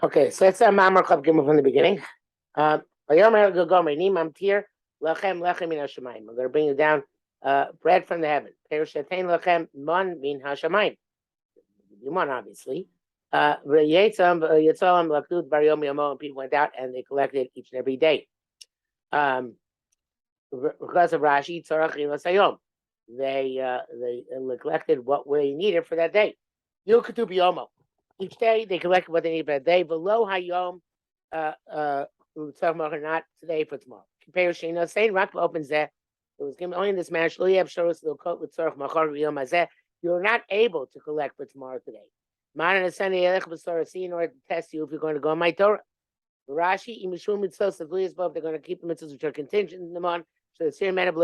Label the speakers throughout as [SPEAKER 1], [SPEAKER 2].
[SPEAKER 1] Okay, so let's Mamar Chav Gimel from the beginning. Vayomer Gogomer Nimam Tir Lechem Min Hashemayim. We're going to bring you down bread from the heaven. Perush Yatein Lechem Mon Min Hashemayim. You mon, obviously. Yetzalam Lakut Bar Yom Yomo, and people went out and they collected each and every day. Because of Rashi, Tzarach Sayom. They collected what they needed for that day. Yom Ketub Yomo. Each day they collected what they needed for that day. Below Hayom, not today for tomorrow. Compare Shina saying Rak opens there. It was given only in this manner. You're not able to collect for tomorrow today. In order to test you if you're going to go on my Torah. Rashi, they're going to keep the mitzvahs which are contingent in the month. So the Syrian men of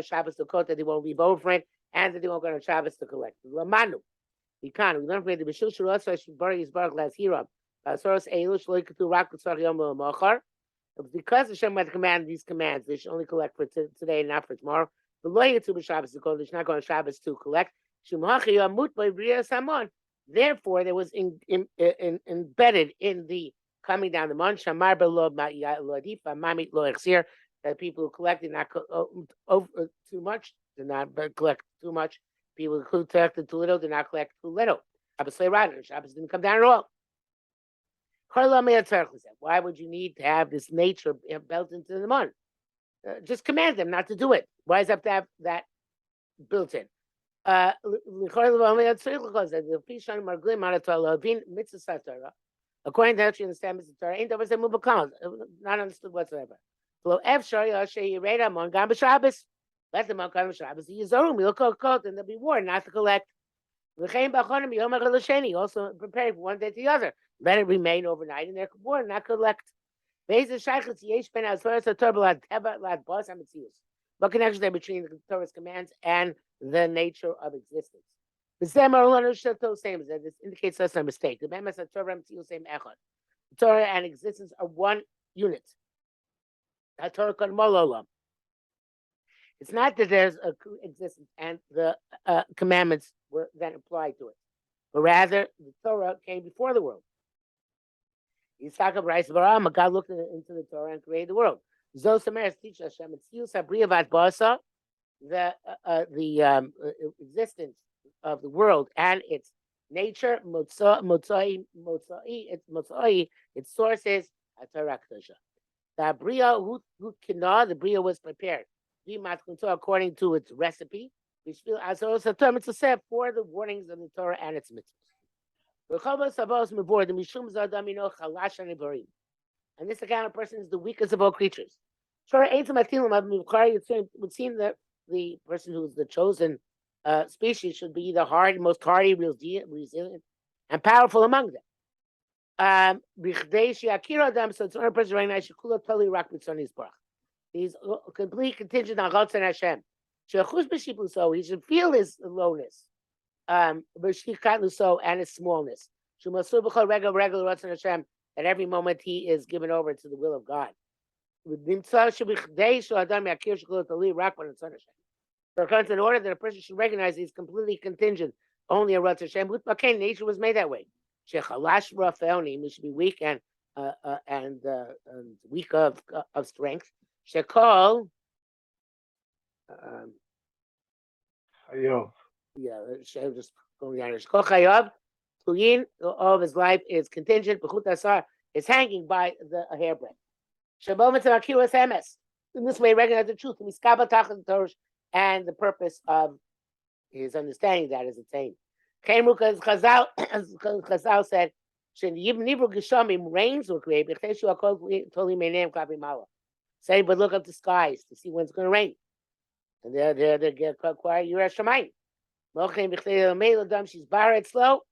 [SPEAKER 1] Shabbos to quote that they won't leave over it and that they won't go on Shabbos to collect. Lamanu. We learn from the Bishul Shurot Bari is Baruch Las Hiram. Soros Eilush Loikatu Rak Tzach Yom Machar. Because Hashem had commanded these commands, they should only collect for today and not for tomorrow. The lawyer to Shabbos to call, they should not go on Shabbos to collect. Therefore, there was embedded in the coming down the month, Shamar Belo Lodif, Mamit Lo Exir, that people who collected not too much did not collect too much. People who collected too little did not collect too little. Shabbos didn't come down at all. Why would you need to have this nature built into the month? Just command them not to do it. Why is that to have that built in? According to how you understand Mr. Torah, ain't not understood whatsoever. Let them on Shabbos. We'll call and they'll be warned not to collect. Also preparing from one day to the other. Let it remain overnight, and they're warned not collect. What connection there between the Torah's commands and the nature of existence? This indicates that's a mistake. The Torah and existence are one unit. It's not that there's a existence and the commandments were then applied to it, but rather the Torah came before the world. God looked into the Torah and created the world. The existence of the world and its nature, its sources, the Bria was prepared according to its recipe, which for the warnings of the Torah and its mitzvahs. And this account of person is the weakest of all creatures. It would seem that the person who is the chosen species should be the most hardy, resilient, and powerful among them. So it's only person recognized he's complete contingent on Chutz and Hashem. So he should feel his lowness, and his smallness. At every moment he is given over to the will of God. In order that a person should recognize he's completely contingent only on Ratz Hashem. Nature was made that way. We should be weak and weak of strength. Shekol. Just going down. Shekol Chayav. All of his life is contingent. Is hanging by the hairbreadth. In this way, recognize the truth. And the purpose of his understanding that is attained. As Chazal said, rains will create. Say, but look up the skies to see when it's going to rain. And they get acquire Yerushalayim. She's barred slow.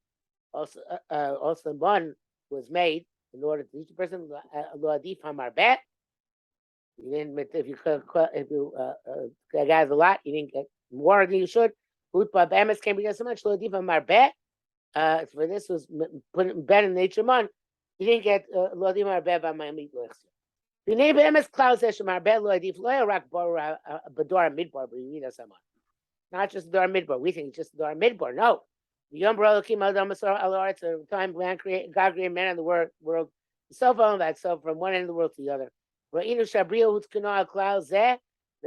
[SPEAKER 1] Also, one was made in order to teach the person Loadif Hamarbet. You didn't, if you guys a lot, you didn't get more than you should. Utba can't be so much. Loadif Hamarbet. For this was put in bed in nature month. You didn't get Loadif Hamarbet by my meat lexia. The neighbor Emes Klaus Marbet Loadif Loyarak Bor Badora Midbar, but you read us someone. Not just Dora Midbar. We think it's just Dora Midbar. No. The young brother came out of the time God created man in the world. Self on that self from one end of the world to the other. The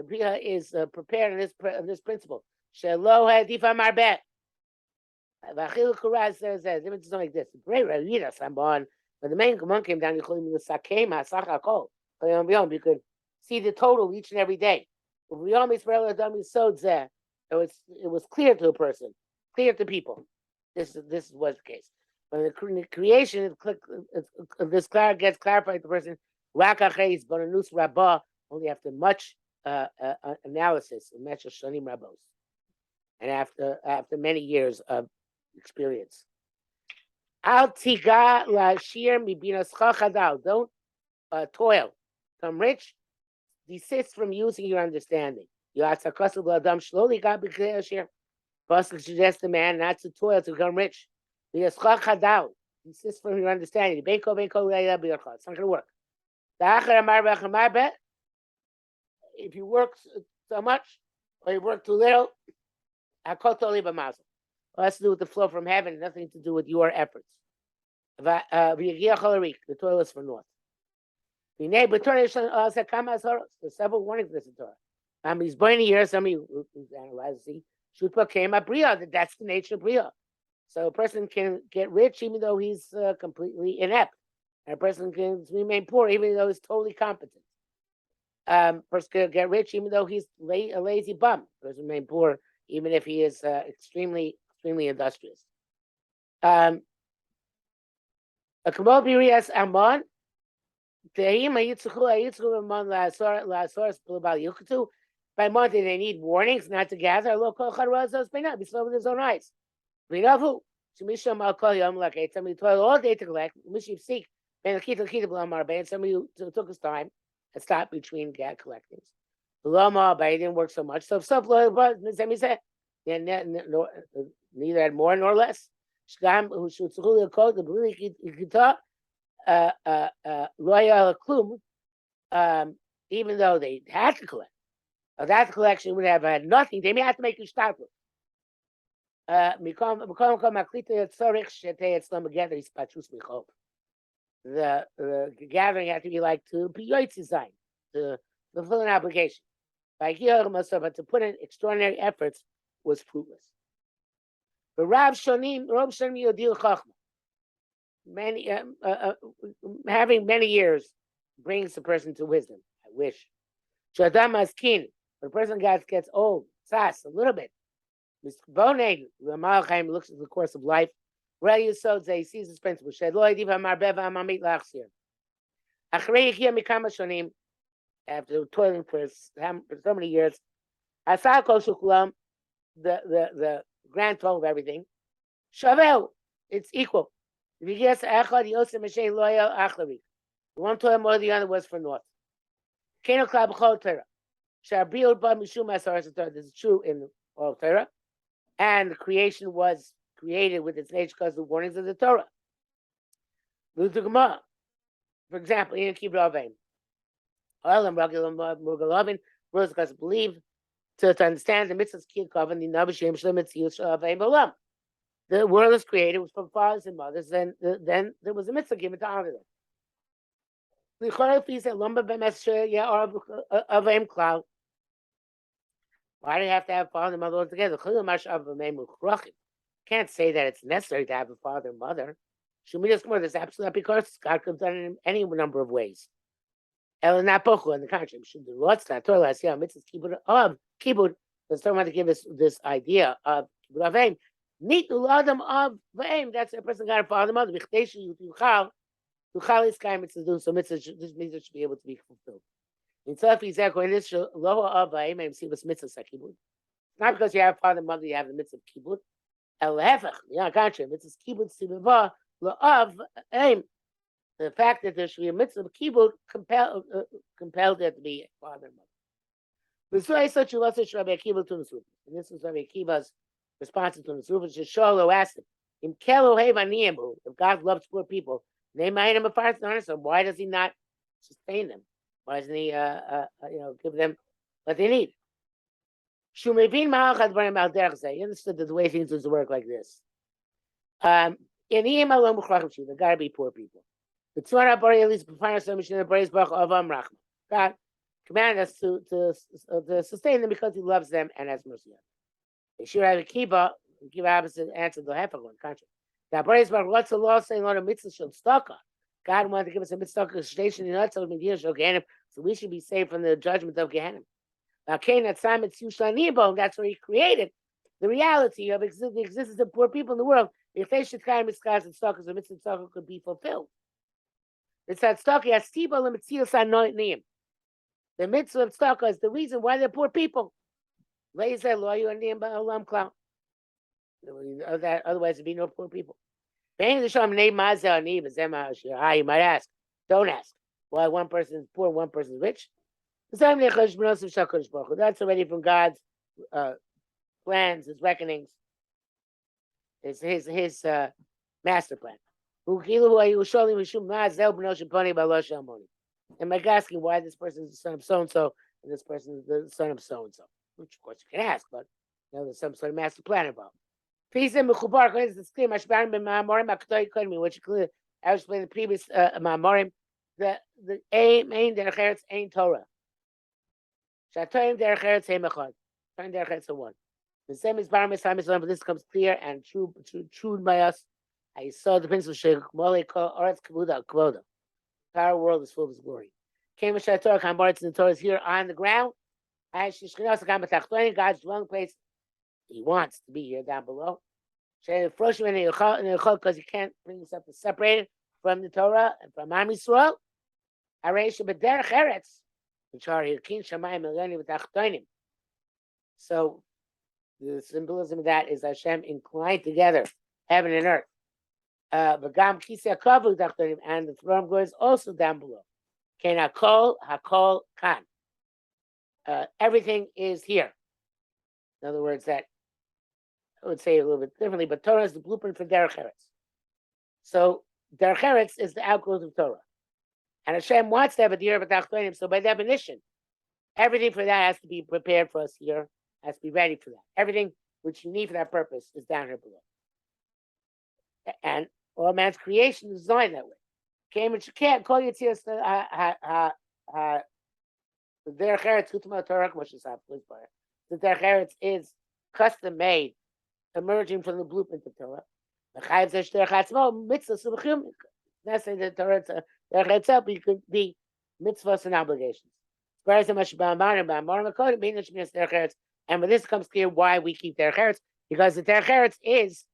[SPEAKER 1] bria is prepared in this principle. Shelo hadifa marbet. Vachil Kuraz says that it's something like this. Great Ravida Samban. When the main monk came down, you could see the total each and every day. It was clear to a person, clear to people. This was the case. When the creation this gets clarified to the person, only after much analysis, and after many years of experience. Al tiga la shir mibinas chachadal. Don't toil. Become rich. Desist from using your understanding. You atzakasu l'adam slowly got b'kei shir. Pasuk suggests the man not to toil to become rich. Minas chachadal. Desist from your understanding. Beko leila b'yachad. It's not going to work. If you work so much or you work too little, akotoli b'mazel. It has to do with the flow from heaven, nothing to do with your efforts. The toilet is for north. There's several warnings in this Torah. He's born here, somebody who's analyzed, see, Shutpa came up Bria, that's the nature of Bria. So a person can get rich even though he's completely inept. And a person can remain poor even though he's totally competent. Person can get rich even though he's a lazy bum. Person remain poor even if he is extremely industrious. A Kabbalah Birias Amon, by month they need warnings not to gather. Be slow with his own eyes. Somebody toiled all day to collect. Seek. And somebody who took his time and stopped between collectings. But he didn't work so much. So if neither had more nor less. Even though they had to collect, that collection would have had nothing. They may have to make you start with. The gathering had to be like to be design, to fulfill an obligation. But to put in extraordinary efforts was fruitless. But Rav Shonim Yodil Chochmo, having many years brings the person to wisdom. I wish. Shadam Askin, when a person gets old, sas a little bit. Mr. Boneg, the Malchaim looks at the course of life. Ray Yisod he sees his principle. Shed lo ediva marbeva mamit lachsir. Achrei yechia mikama shonim, after toiling for so many years, asal kol shukulam, the grand total of everything. Shavel, it's equal. If you guess echad yosem mashay loyal achlari, the one toil more than the other was for north. Keno klab chol Torah. Shabriot ba mishum asaras Torah. This is true in all Torah, and the creation was created with its nature because of the warnings of the Torah. For example, in Kibbutz Avim, Olam Ragilam Mugalavin, rules because believe to understand the mitzvahs Kiyakov and the Nabashim Shlemitzius Avim Olam. The world is created was from fathers and mothers, then there was a mitzvah given to honor them. Why do you have to have father and mother all together? Can't say that it's necessary to have a father and mother. There's absolutely because God could have done it in any number of ways. On the contrary, Kibbutz is talking about to give us this idea of Kibbutz Avim. Meet the Ladam of Vaim. That's a person got a father and mother. So mitzvah should be able to be fulfilled. In this lower of Vaim, see what's mitzvah Kibbutz. Not because you have father and mother, you have the mitzvah of Kibbutz. Mitzvah Kibbutz Sibava of Aim. The fact that there should be a mitzvah of Kibbutz compelled there to be a father and mother. And this is Rabbi Akiva's response to the Sufa. Shisholo asked him, if God loves poor people, they might him a fire, so why does he not sustain them? Why doesn't he give them what they need? He understood that the way things would work like this. They gotta be poor people. The Tzvara Bari at least God commanded us to sustain them because He loves them and has mercy on them. They should have a kiba. Give opposite answer to half of one country. That Bari's Baruch what's the law saying on a mitzvah shel tzedakah? God wanted to give us a mitzvah station in us so we should be saved from the judgment of Gehenna. That's where He created the reality of the existence of poor people in the world. If they should kind of mitzvahs and tzedakahs, the mitzvah could be fulfilled. It's that tzedakah has tiba lemitzias anointim. The mitzvah of tzedakah is the reason why they're poor people. Otherwise, there'd be no poor people. You might ask, don't ask why one person is poor, one person is rich. That's already from God's plans, His reckonings, His master plan. And Mike asking why this person is the son of so and so and this person is the son of so and so, which of course you can ask, but there's some sort of master plan involved. Which clearly, I was explaining the previous Ma'amorim, the main derech eretz ain't Torah. Shatoim derech eretz ein echad. Shatoim derech eretz one. The same is Bar Mitzvah, but this comes clear and true by us. I saw the principle Chochmo called Oretz Kavoda. The entire world is full of His glory. Came with Torah, Kambaritz, and the Torah is here on the ground. God's dwelling place. He wants to be here down below. Because He can't bring Himself to separate it from the Torah and from Am Yisrael. So the symbolism of that is Hashem inclined together heaven and earth. And the throne of glory is also down below. Hakol kan. Everything is here. In other words, that I would say it a little bit differently, but Torah is the blueprint for Derech Eretz. So Derech Eretz is the outgrowth of Torah. And Hashem wants to have a Dira B'Tachtonim, so by definition, everything for that has to be prepared for us here, has to be ready for that. Everything which you need for that purpose is down here below. And all man's creation is designed that way. Cambridge, you can't call your tears the Derech Eretz, Torah, the Derech Eretz is custom made, emerging from the blueprint of Torah. Necessarily the Torah itself, but it could be mitzvahs and obligations. And with this comes clear why we keep Derech Eretz, because the Derech Eretz is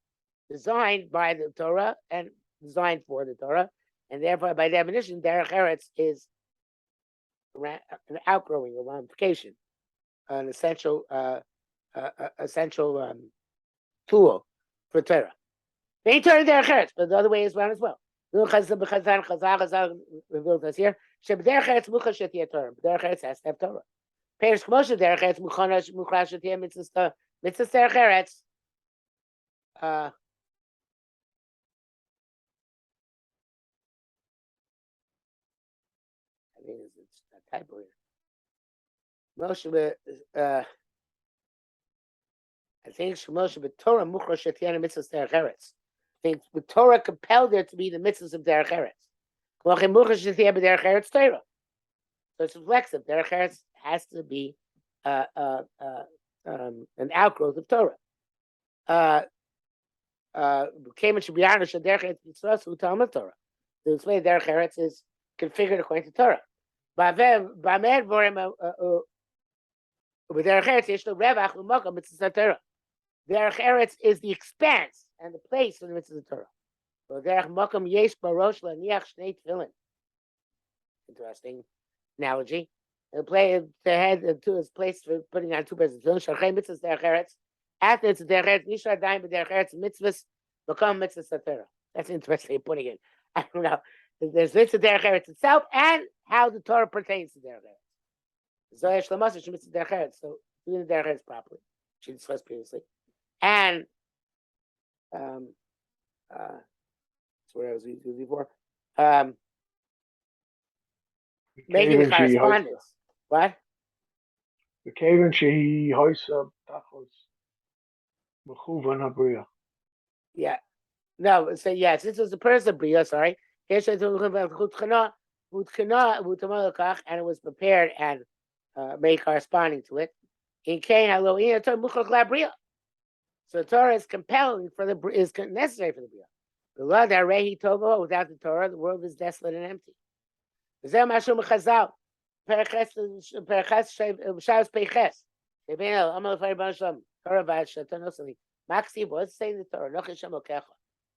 [SPEAKER 1] designed by the Torah and designed for the Torah, and therefore, by definition, Derech Eretz is an outgrowing, a ramification, an essential tool for Torah. They turn Derech Eretz, but the other way is around as well. Revealed here. Derech Eretz has to have Torah. Peiros K'moshe Derech Eretz Muchana Mitzvah Derech Eretz. I mean, it's a typo here. Moshe, I think Moshe Torah Muchra Shetiana Mitzvah Derech Eretz. I think the Torah compelled there to be the mitzvahs of Derech Eretz. So it's reflexive. Derech Eretz has to be an outgrowth of Torah. Came into Derech Eretz Mitzvah who Talmud Torah. The display of Derech Eretz is configured according to Torah. Derech Eretz is the expanse and the place for the mitzvahs of Torah. Interesting analogy. The head to his place for putting on two pairs of tefillin. After it's Derech Eretz, Nishar Daim Derech Eretz mitzvahs become mitzvahs of Torah. That's interesting putting it. I don't know. There's mitzvah Derech Eretz itself and how the Torah pertains to Derech Eretz. Zohar Shlomas is mitzvah Derech Eretz. So doing the Derech Eretz properly, which we discussed previously, and that's what I was using before. Making the correspondence. What?
[SPEAKER 2] The Kevin Shehi Hoisa Tachos Mechuvan Habriya.
[SPEAKER 1] Yeah. No, so yes, this was the person bria. Sorry, and it was prepared and made corresponding to it. In Cain, so Torah is compelling for the is necessary for the bria. The Lord that Rehi Tovo, without the Torah, the world is desolate and empty. Zeh Mashum Chazal, Perches Shabbos Peiches. Shebein Amal Fayban Shalom Torah Ba'at Shatanosali. Maxi was saying the Torah. Noch Hashem Okecha.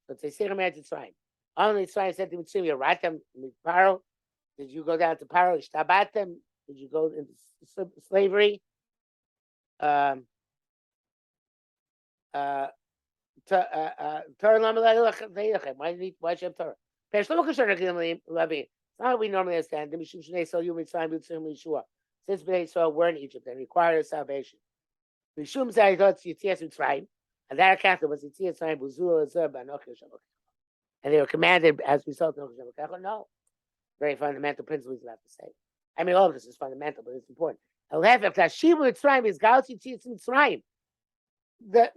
[SPEAKER 1] So they say Ramat Yitzrayim. Only Yitzrayim said to Mitzvah, you write them in Paro. Did you go down to Paro? Ishtabatem? Did you go into slavery? Torah why should have Torah? It's not how we normally understand. Since they saw were in Egypt and required salvation. And that account was and they were commanded as we saw. No, very fundamental principle he's about to say. I mean, all of this is fundamental, but it's important. The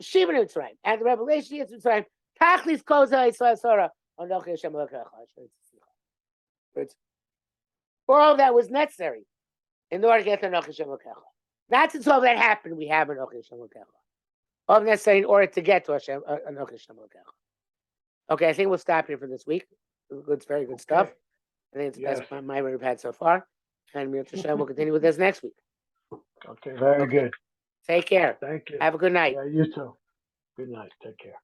[SPEAKER 1] Shiva Mitzrayim and the revelation is Mitzrayim. Tachlis Koza Yisrael on Nochi Hashem It's all that was necessary in order to get to Nochi Hashem Not since all that happened, we have a Nochi Hashem all necessary in order to get to Hashem Nochi Hashem Okay, I think we'll stop here for this week. It's very good stuff. I think it's the best my we've had so far. And we'll continue with this next week.
[SPEAKER 2] Okay, very good.
[SPEAKER 1] Take care.
[SPEAKER 2] Thank you.
[SPEAKER 1] Have a good night.
[SPEAKER 2] Yeah, you too. Good night. Take care.